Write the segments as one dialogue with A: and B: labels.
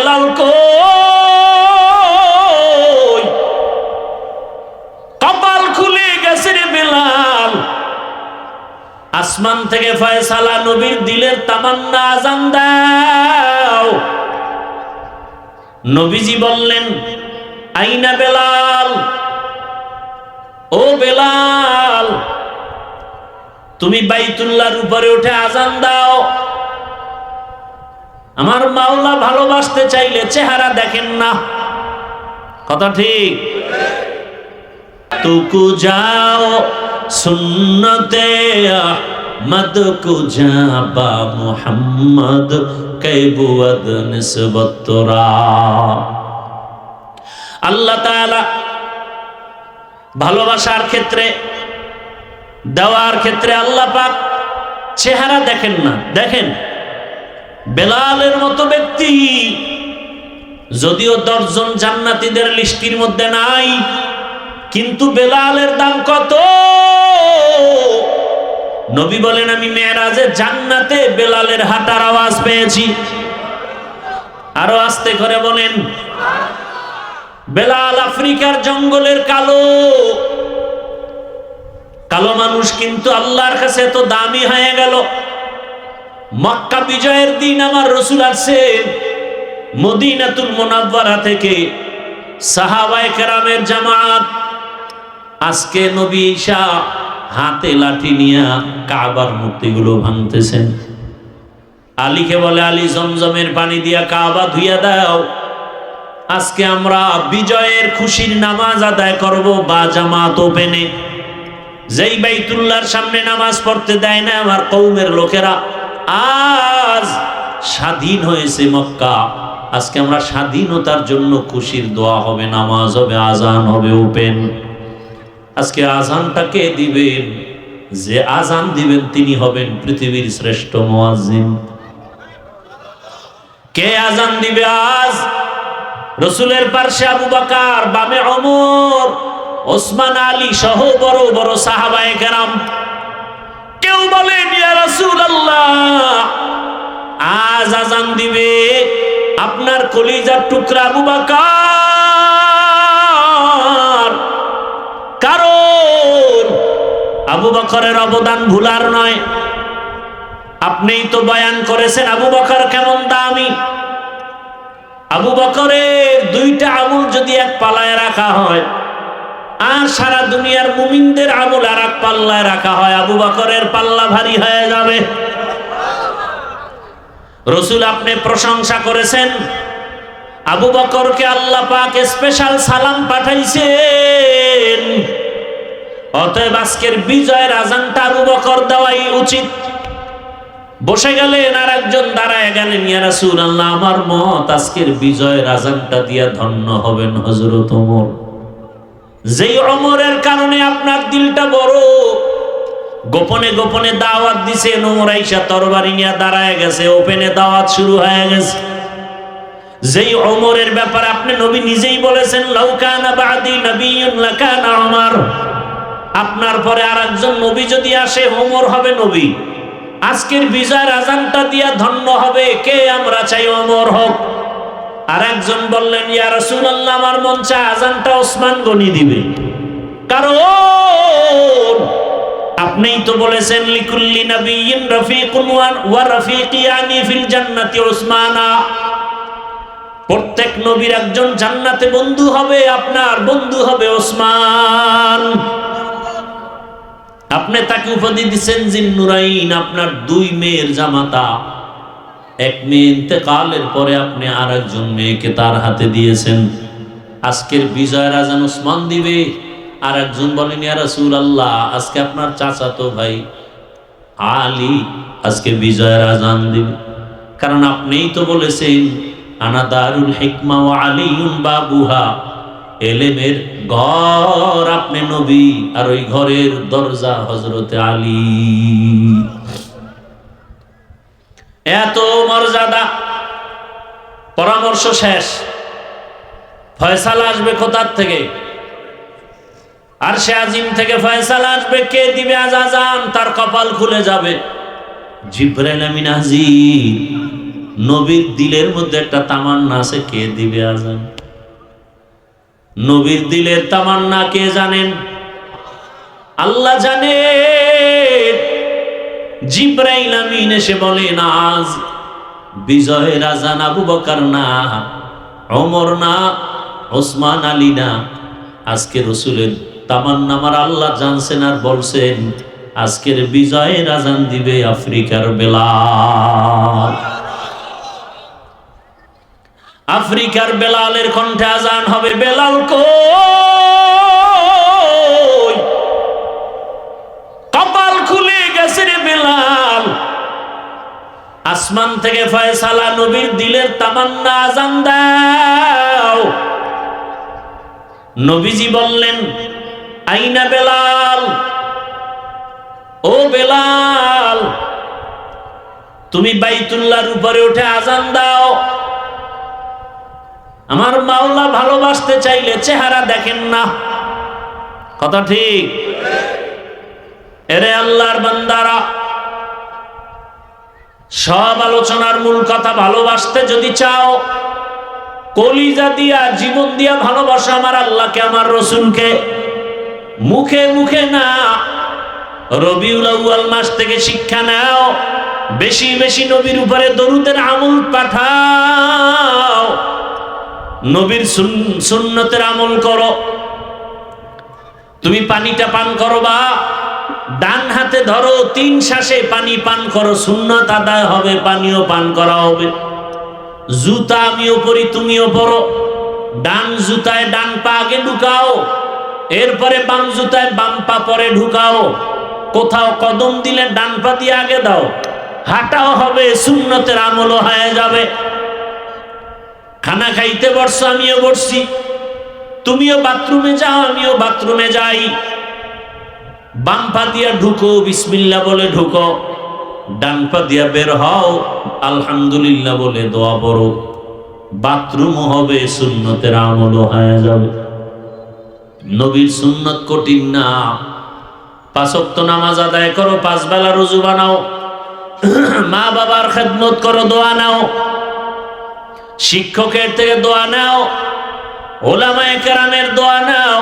A: বেলাল কই? কপাল খুলে গেছে রে বেলাল। আসমান থেকে ফয়সালা, নবীর দিলের তামান্না, আজান দাও। নবীজি বললেন, আইনা বেলাল, ও বেলাল, তুমি বাইতুল্লাহর উপরে উঠে আজান দাও। আমার মাওলা ভালোবাসতে চাইলে চেহারা দেখেন না, কথা ঠিক? তুকু যাও সুন্নতে আহমদ কু জাবা মুহাম্মদ কৈবুয়াদ নিসবত তোরা। আল্লাহ তাআলা ভালোবাসার ক্ষেত্রে, দেওয়ার ক্ষেত্রে আল্লাহ পাক চেহারা দেখেন না। দেখেন বেলালের মতো ব্যক্তি যদিও 10 জন জান্নাতীদের লিস্টির মধ্যে নাই, কিন্তু বেলালের দাম কত? নবী বলেন, আমি মেরাজে জান্নাতে বেলালের হাঁটার আওয়াজ পেয়েছি। আরো আস্তে করে বলেন। বেলাল আফ্রিকার জঙ্গলের কালো কালো মানুষ, কিন্তু আল্লাহর কাছে তো দামি হয়ে গেল। মক্কা বিজয়ের দিন আমার রাসূল আসছেন মদিনাতুল মুনাওয়ারা থেকে, সাহাবায়ে কেরামের জামাত। আজকে নবী ঈসা হাতে লাঠি নিয়ে কাবার মূর্তিগুলো ভাঙতেছেন। আলীকে বলে, আলী জমজমের পানি দিয়া কাবা ধুইয়া দাও। আজকে আমরা বিজয়ের খুশির নামাজ আদায় করব বা জামাত ওপেনে। যেই বাইতুল্লাহর সামনে নামাজ পড়তে দেয় না আমার কওমের লোকেরা, আজ স্বাধীন হয়েছে মক্কা। আজকে আমরা স্বাধীনতার জন্য খুশির দোয়া হবে, নামাজ হবে, আজান হবে ওপেন। আজকে আজানটাকে দিবেন, যে আজান দিবেন তিনি হবেন পৃথিবীর শ্রেষ্ঠ মুয়াজ্জিন। কে আজান দিবে আজ? রাসূলের পার্শ্বে আবু বকর, বামে ওমর, ওসমান, আলী সহ বড় বড় সাহাবায়ে কেরাম। কেউ বলেন, ইয়া রাসূলুল্লাহ, আজ আজান দিবে আপনার কলিজার টুকরা আবু বকর। কারণ আবু বকরের অবদান ভুলার নয়। আপনিই তো বয়ান করেছেন আবু বকর কেমন দামি। আবু বকরের 2টা আমল যদি এক পাল্লায় রাখা হয়, আর সারা দুনিয়ার মুমিনদের আমল আর এক পাল্লায় রাখা হয়, আবু বকরের পাল্লা ভারী হয়ে যাবে। রাসূল আপনি প্রশংসা করেছেন, আবু বকরকে আল্লাহ পাক স্পেশাল সালাম পাঠাইছেন। অতএব আজকের বিজয়ের আজানটা আবু বকর দেওয়াই উচিত। বসে গেলেন, আর একজন দাঁড়ায় গেলেন, ইয়া রাসূলুল্লাহ, আমার মত আজকের বিজয়ের আজানটা দিয়া ধন্য হবেন হযরত ওমর। যেই ওমরের কারণে আপনার দিলটা বড়। গোপনে গোপনে দাওয়াত দিছেন, ওমর আইসা তরবারি নিয়ে দাঁড়ায় গেছে, ওপেনে দাওয়াত শুরু হয়ে গেছে। যেই ওমরের ব্যাপারে আপনি নবী নিজেই বলেছেন, লাউ কানা বাদি নবিয়্যুন লাকানা ওমর, আপনার পরে আরেকজন নবী যদি আসে ওমর হবে নবী। আজকের বিজয়ের আজানটা দিয়া ধন্য হবে কে? আমরা চাই ওমর হোক। আর একজন বললেন, ইয়া রাসূলুল্লাহ, আমার মন চায় আজানটা ওসমান গনি দিবে। কারণ আপনিই তো বলেছেন, লিকুল্লি নাবিয়্যিন রাফিকুন ওয়া রাফিকিয়ানি ফিল জান্নাতি উসমানা। প্রত্যেক নবীর একজন জান্নাতে বন্ধু হবে, আপনার বন্ধু হবে ওসমান। আপনি তাকে উপাধি দিচ্ছেন জিন্নুরাইন, আপনার 2 মেয়ের জামাতা। এক মেয়ে ইন্তেকালের পরে আপনি আর একজন মেয়েকে তার হাতে দিয়েছেন। আজকের বিজয়ের আজান ওসমান দিবে। আর একজন বলেন, ইয়া রাসূলুল্লাহ, আজকে আপনার চাচাতো ভাই আলী আজকে বিজয়ের আজান দিবে। কারণ আপনিই তো বলেছেন, আনা দারুল হিকমা ওয়া আলিয়ুন বাবুহা, এলেমের ঘর আপনি নবী, আর ওই ঘরের দরজা হযরতে আলী। এত মর্যাদা। পরামর্শ শেষ, ফয়সালা আসবে কোথার থেকে? আরশে আজিম থেকে ফয়সালা আসবে। কে দিবে আজান? তার কপাল খুলে যাবে। জিবরাইল আমিন হাজির। নবীর দিলের মধ্যে একটা তামান্না আছে, কে দিবে আজান? নবীর দিলের তামান্না কে জানেন? আল্লাহ জানে। জিব্রাইল আমিন এসে বলেন, আজ বিজয়ের আজান আবু বকর না, ওমর না, ওসমান আলী না, আজকে রসুলের তামান্না আমার আল্লাহ জানছেন আর বলছেন, আজকের বিজয়ের আজান দিবে আফ্রিকার বেলাল। আফ্রিকার বেলালের কণ্ঠে আজান হবে। বেলাল কই? কপাল খুলে গেছে রে বেলাল। আসমান থেকে ফয়সালা, নবীর দিলের তামান্না, আজান দাও। নবীজি বললেন, আইনা বেলাল, ও বেলাল, তুমি বাইতুল্লাহর উপরে উঠে আজান দাও। আমার মাওলা ভালোবাসতে চাইলে চেহারা দেখেন না, কথা ঠিক? এরে আল্লাহর বান্দারা, সব আলোচনার মূল কথা, ভালোবাসতে যদি চাও, কলিজা দিয়া জীবন দিয়া ভালোবাসো আমার আল্লাহকে, আমার রসুলকে, মুখে মুখে না। রবিউল আউয়াল মাস থেকে শিক্ষা নাও, বেশি বেশি নবীর উপরে দরুদের আমল পাঠাও, নবীর সুন্নতের আমল করো। তুমি পানিটা পান করবা, ডান হাতে ধরো, 3 শ্বাসে পানি পান করো, সুন্নত আদায় হবে, পানিও পান করা হবে। জুতা আমিও পরি, তুমিও পরো। ডান জুতায় ডান পা আগে ঢুকাও, এরপরে বাম জুতায় বাম পা পরে ঢুকাও। কোথাও কদম দিলে ডান পা দিয়ে আগে দাও, হাঁটাও হবে, সুন্নতের আমলও হয়ে যাবে। খানা খাইতে বসছো, আমিও বসছি, তুমিও বাথরুমে যাও, আমিও বাথরুমে যাই। বাম পা দিয়া ঢুকো, বিসমিল্লাহ বলে ঢুকো, ডান পা দিয়া বের হও, আলহামদুলিল্লাহ বলে দোয়া পড়ো। বাথরুমও হবে, সুন্নতের আমলও হয়ে যাবে। নবীর সুন্নত কঠিন না। 5 ওয়াক্ত নামাজ আদায় করো, 5 বেলা রোজা বানাও, মা বাবার খেদমত করো, দোয়া নাও, শিক্ষকের থেকে দোয়া নাও, ওলামায়ে কেরামের দোয়া নাও।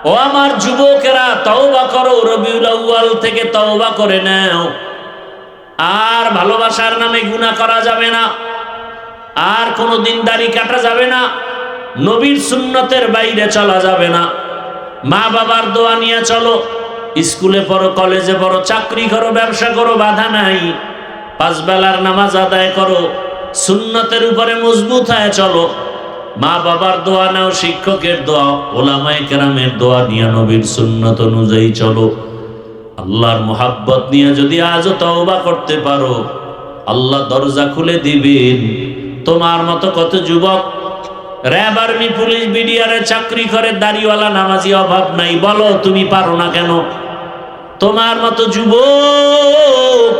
A: ও আমার যুবকেরা, তওবা করো, রবিউল আউয়াল থেকে তওবা করে নাও। আর ভালোবাসার নামে গুনাহ করা যাবে না, আর কোনোদিন দাড়ি কাটা যাবে না, নবীর সুন্নতের বাইরে চলা যাবে না। মা বাবার দোয়া নিয়ে চলো, স্কুলে পড়ো, কলেজে পড়ো, চাকরি করো, ব্যবসা করো, বাধা নাই। 5 বেলার নামাজ আদায় করো, সুন্নতের উপরে মজবুত হয়ে চলো। মা বাবার দোয়া নাও, শিক্ষকের দোয়া, ওলামায়ে কেরামের দোয়া নিয়ে নবীর সুন্নত অনুযায়ী চলো। আল্লাহর মুহাব্বত নিয়ে যদি আজও তওবা করতে পারো, আল্লাহ দরজা খুলে দিবেন। তোমার মতো কত যুবক র্যাব, আর্মি, পুলিশ, বিডিআরে চাকরি করে, দাড়িওয়ালা নামাজি অভাব নাই, বলো তুমি পারো না কেন? তোমার মতো যুবক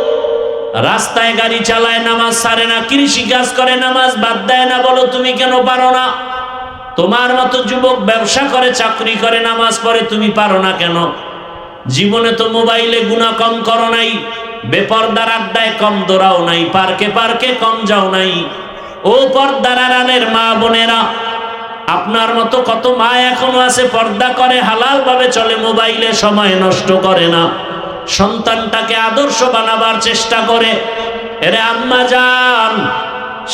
A: রাস্তায় গাড়ি চালায়, নামাজ ছাড়ে না, কৃষি কাজ করে, নামাজ বাদ দেয় না, বলো তুমি কেন পারো না? তোমার মতো যুবক ব্যবসা করে, চাকরি করে, নামাজ পড়ে, তুমি পারো না কেন? জীবনে তো মোবাইলে গুনাহ কম করো নাই, বেপরদার আড্ডায় কম দৌড়াও নাই, পার্কে পার্কে কম যাও নাই। ও পর্দার আড়ালের মা বোনেরা, আপনার মতো কত মা এখনো আছে, পর্দা করে, হালাল ভাবে চলে, মোবাইলে সময় নষ্ট করে না, সন্তানটাকে আদর্শ বানাবার চেষ্টা করে। এরে আম্মা জান,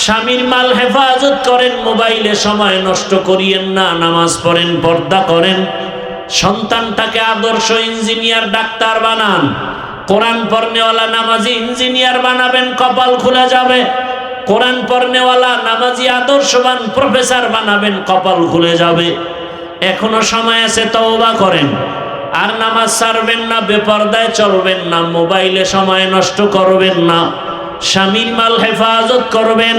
A: স্বামীর মাল হেফাজত করেন, মোবাইলে সময় নষ্ট করিয়েন না, নামাজ পড়েন, পর্দা করেন, সন্তানটাকে আদর্শ ইঞ্জিনিয়ার, ডাক্তার বানান। কোরআন পড়নেওয়ালা নামাজি ইঞ্জিনিয়ার বানাবেন, কপাল খুলে যাবে। কোরআন পড়নেওয়ালা নামাজি আদর্শবান প্রফেসর বানাবেন, কপাল খুলে যাবে। এখনো সময় আছে, তওবা করেন। আর নামাজ ছাড়বেন না, বেপরদায় চলবেন না, মোবাইলে সময় নষ্ট করবেন না, স্বামীর মাল হেফাজত করবেন,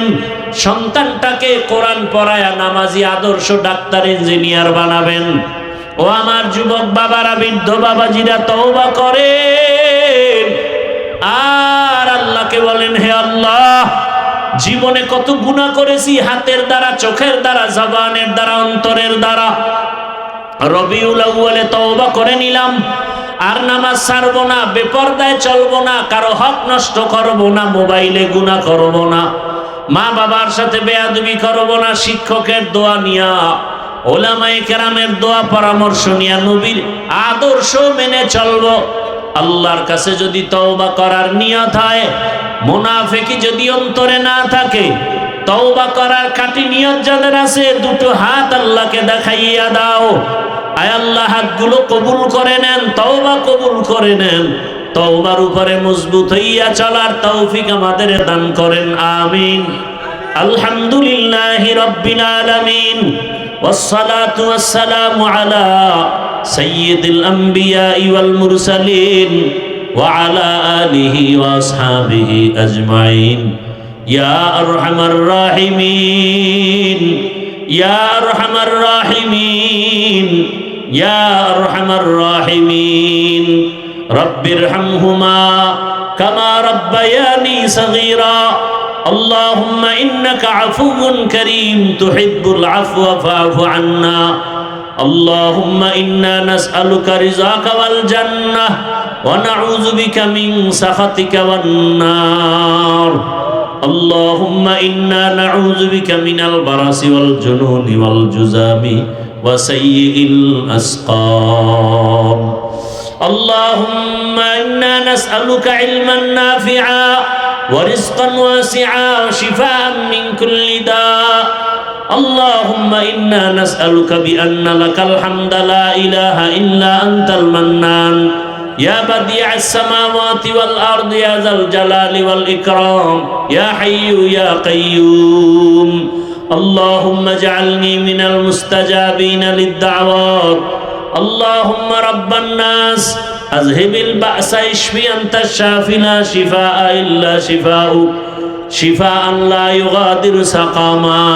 A: সন্তানটাকে কোরআন পড়ায়া নামাজি আদর্শ ডাক্তার ইঞ্জিনিয়ার বানাবেন। ও আমার যুবক বাবারা, বৃদ্ধ বাবাজিরা, তওবা করেন আর আল্লাহকে বলেন, হে আল্লাহ, জীবনে কত গুনাহ করেছি, হাতের দ্বারা, চোখের দ্বারা, জবানের দ্বারা, অন্তরের দ্বারা। রবিউল আউয়ালে তওবা করে নিলাম, আর নামাজ ছাড়বো না, বেপরদায় চলবো না, কারো হক নষ্ট করবো না, মোবাইলে গুনাহ করবো না। মা বাবার সাথে বেয়াদবি করব না, শিক্ষকের দোয়া নিয়া, ওলামায়ে কেরামের দোয়া পরামর্শ নিয়া, নবীর আদর্শ মেনে চলবো। আল্লাহর কাছে যদি তওবা করার নিয়ত হয়, মুনাফিকি যদি অন্তরে না থাকে, তওবা করার খাঁটি নিয়ত যাদের আছে, দুটো হাত আল্লাহকে দেখাইয়া দাও। আয় আল্লাহ, হাতগুলো কবুল করে নেন, তওবা কবুল করে নেন। তওবার উপরে মজবুত হইয়া চলার তৌফিক আমাদের দান করেন, আমিন। আলহামদুলিল্লাহি রাব্বিল আলামিন, ওয়াসসালাতু ওয়াসসালামু আলা সাইয়্যিদিল আমবিয়াই ওয়াল মুরসালিন ওয়া আলা আলিহি ওয়া আসহাবিহি আজমাইন। ইয়া আরহামার রাহিমিন, ইয়া আরহামার রাহিমিন, ইয়া আরহামার রাহিমিন। রব্বিরহামহুমা কামা রাব্বায়ানি সগীরা। اللهم إنك عفو كريم تحب العفو فاعف عنا. اللهم إنا نسألك رضاك والجنة ونعوذ بك من سخطك والنار. اللهم إنا نعوذ بك من البرص والجنون والجذام وسيء الأسقام. اللهم إنا نسألك علما نافعا ورزقا واسعا وشفاء من كل داء. اللهم إنا نسألك بأن لك الحمد لا إله إلا أنت المنان يا بديع السماوات والأرض يا ذا الجلال والإكرام يا حي يا قيوم. اللهم اجعلني من المستجابين للدعوات. اللهم رب الناس أذهب البأس اشفي أنت الشافي لا شفاء إلا شفاؤك شفاء لا يغادر سقما.